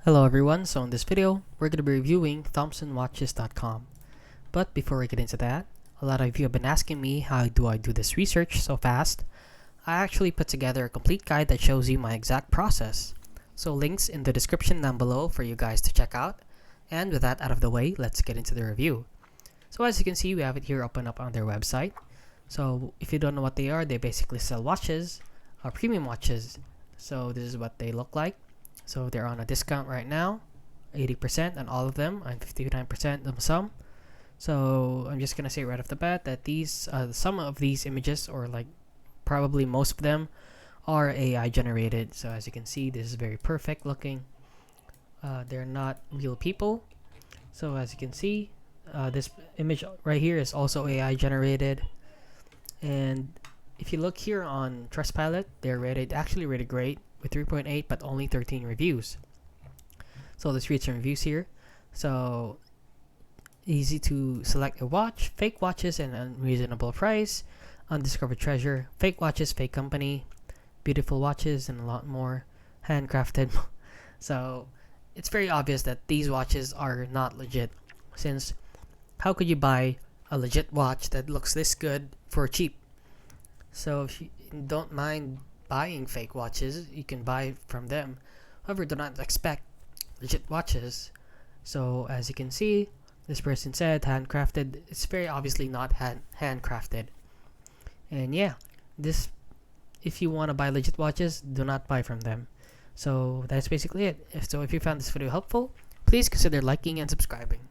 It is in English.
Hello everyone, so in this video, we're going to be reviewing thompsonwatches.com. But before we get into that, a lot of you have been asking me how do I do this research so fast. I actually put together a complete guide that shows you my exact process. So links in the description down below for you guys to check out. And with that out of the way, let's get into the review. So as you can see, we have it here open up on their website. So if you don't know what they are, they basically sell watches, premium watches. So this is what they look like. So they're on a discount right now, 80% on all of them and 59% on some. So I'm just gonna say right off the bat that these some of these images, or like probably most of them, are AI generated. So as you can see, this is very perfect looking. They're not real people. So as you can see, this image right here is also AI generated. And if you look here on Trustpilot, they're actually rated great with 3.8 but only 13 reviews. So let's read some reviews here. So easy to select a watch, fake watches and unreasonable price, undiscovered treasure, fake watches, fake company, beautiful watches, and a lot more, handcrafted. So it's very obvious that these watches are not legit, since how could you buy a legit watch that looks this good for cheap? So if you don't mind buying fake watches, you can buy from them. However, do not expect legit watches. So as you can see, this person said handcrafted. It's very obviously not handcrafted. And yeah, this, if you want to buy legit watches, do not buy from them. So that's basically it. If you found this video helpful, please consider liking and subscribing.